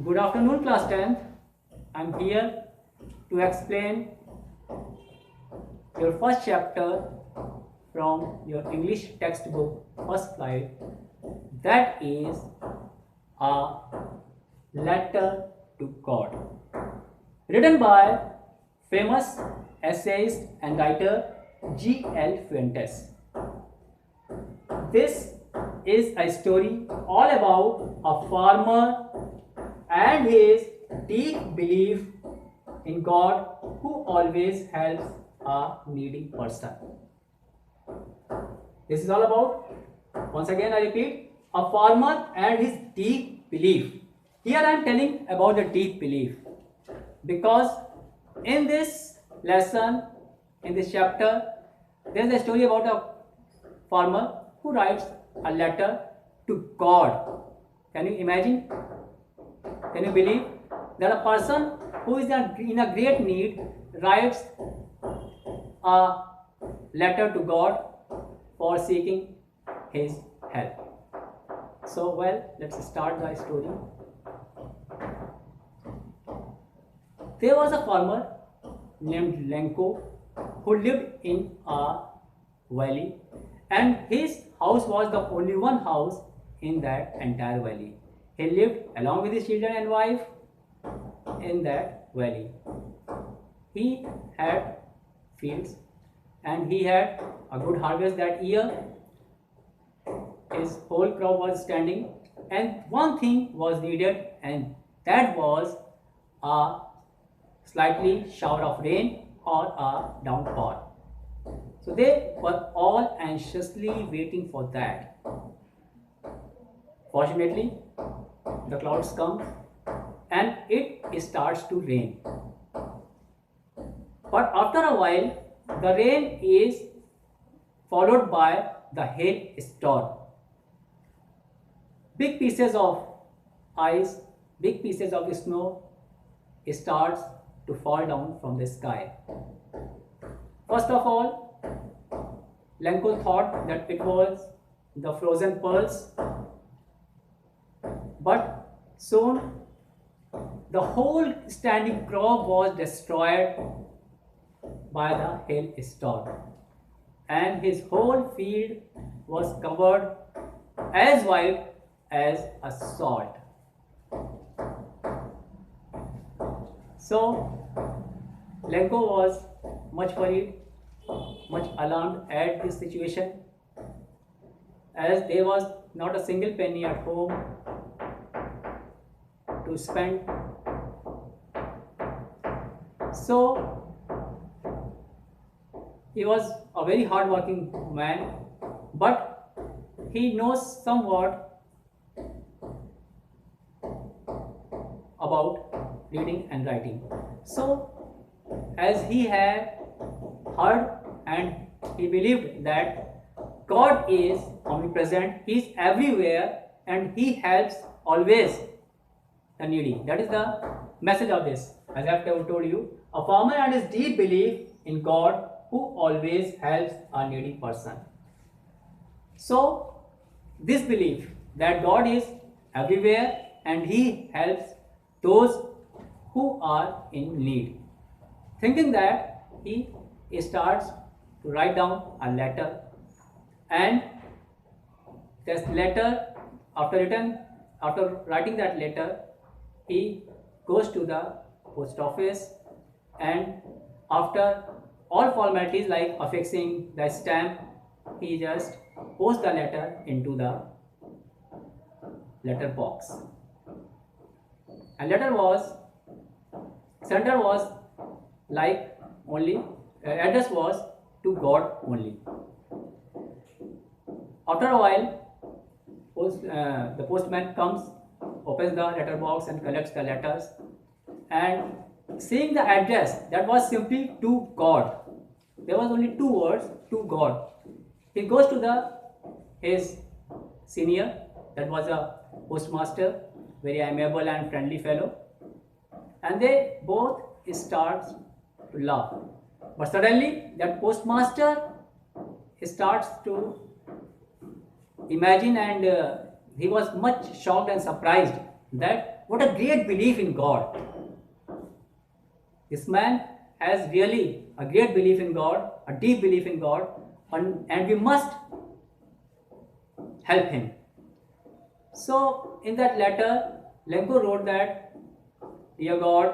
Good afternoon, class 10th. I'm here to explain your first chapter from your English textbook, first slide. That is a letter to God, written by famous essayist and writer G.L. Fuentes. This is a story all about a farmer and his deep belief in God who always helps a needy person. This is all about, once again I repeat, a farmer and his deep belief. Here I am telling about the deep belief because in this lesson, in this chapter, there is a story about a farmer who writes a letter to God. Can you imagine? Can you believe that a person who is in a great need writes a letter to God for seeking his help? So, well, let's start the story. There was a farmer named Lenko who lived in a valley, and his house was the only one house in that entire valley. He lived along with his children and wife in that valley. He had fields and he had a good harvest that year. His whole crop was standing, and one thing was needed, and that was a slightly shower of rain or a downpour. So they were all anxiously waiting for that. Fortunately, the clouds come and it starts to rain. But after a while, the rain is followed by the hailstorm. Big pieces of ice, big pieces of snow starts to fall down from the sky. First of all, Lenko thought that it was the frozen pearls, but soon the whole standing crop was destroyed by the hailstorm, and his whole field was covered as white as a salt. So Lenko was much worried, much alarmed at this situation, as there was not a single penny at home to spend. So he was a very hard-working man, but he knows somewhat about reading and writing. So as he had heard and he believed that God is omnipresent, He is everywhere and He helps always the needy. That is the message of this. As I have told you, a farmer and his deep belief in God who always helps a needy person. So this belief that God is everywhere and He helps those who are in need. Thinking that, he starts to write down a letter, and this letter, after writing that letter, he goes to the post office, and after all formalities like affixing the stamp, he just posts the letter into the letter box. And sender was like only, address was to God only. After a while, the postman comes, opens the letter box and collects the letters, and seeing the address that was simply to God, there was only two words, to God. He goes to his senior, that was a postmaster, very amiable and friendly fellow, and they both start to laugh. But suddenly that postmaster starts to imagine, and he was much shocked and surprised that what a great belief in God. This man has really a great belief in God, a deep belief in God, and we must help him. So in that letter, Lenko wrote that, "Dear God,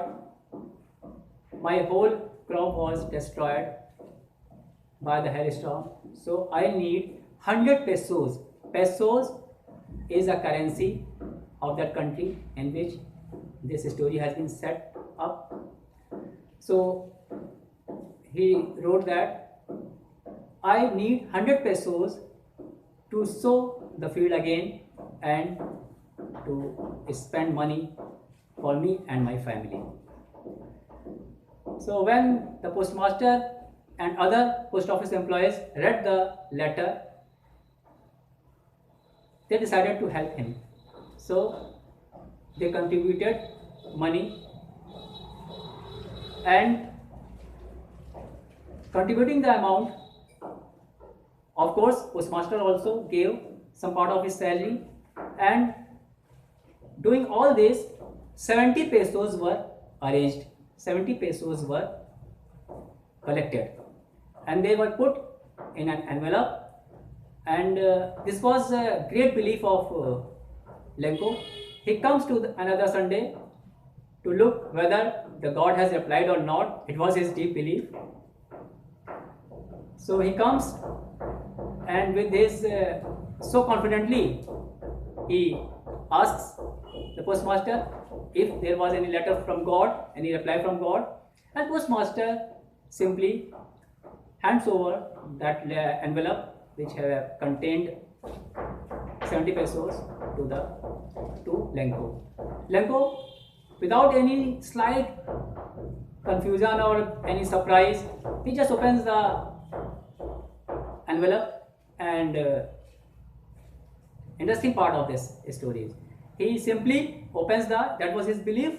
my whole crop was destroyed by the hailstorm, so I need 100 pesos. Pesos is a currency of that country in which this story has been set up." So he wrote that, "I need 100 pesos to sow the field again and to spend money for me and my family." So when the postmaster and other post office employees read the letter, they decided to help him. So they contributed money, and contributing the amount, of course, postmaster also gave some part of his salary, and doing all this, 70 pesos were arranged, 70 pesos were collected, and they were put in an envelope. And this was a great belief of Lenko. He comes to another Sunday to look whether the God has replied or not. It was his deep belief. So he comes, and with his so confidently, he asks the postmaster if there was any letter from God, any reply from God, and postmaster simply hands over that envelope which contained 70 pesos to Lenko. Lenko, without any slight confusion or any surprise, he just opens the envelope. And interesting part of this story is, he simply opens that was his belief,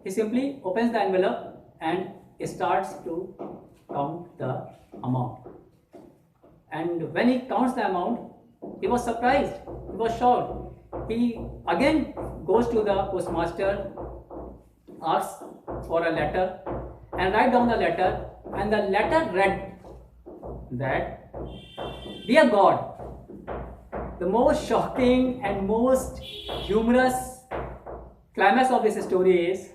he simply opens the envelope and starts to count the amount. And when he counts the amount, he was surprised, he was shocked. He again goes to the postmaster, asks for a letter, and write down the letter, and the letter read that, "Dear God," the most shocking and most humorous climax of this story is,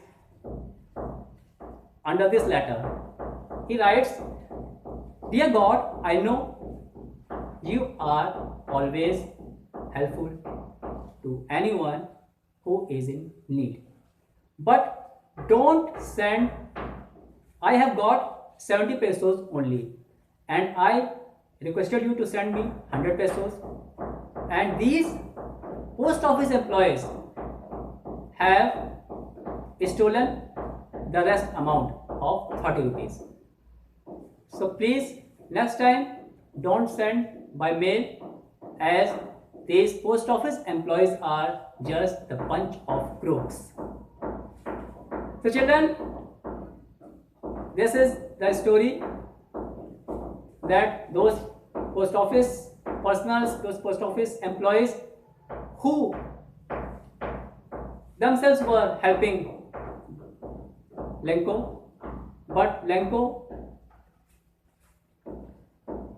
under this letter, he writes, "Dear God, I know you are always helpful to anyone who is in need. But don't send, I have got 70 pesos only, and I requested you to send me 100 pesos. And these post office employees have stolen the rest amount of 30 rupees. So please, next time, don't send by mail, as these post office employees are just the bunch of crooks." So children, this is the story that those post office personals, those post office employees who themselves were helping Lenko, but Lenko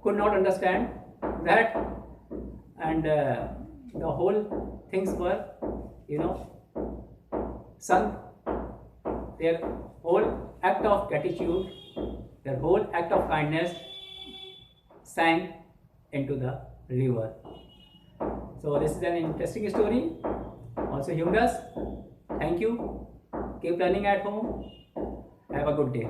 could not understand that, and the whole things were, sunk. Their whole act of gratitude, their whole act of kindness sank into the river. So this is an interesting story, also humorous. Thank you. Keep learning at home. Have a good day.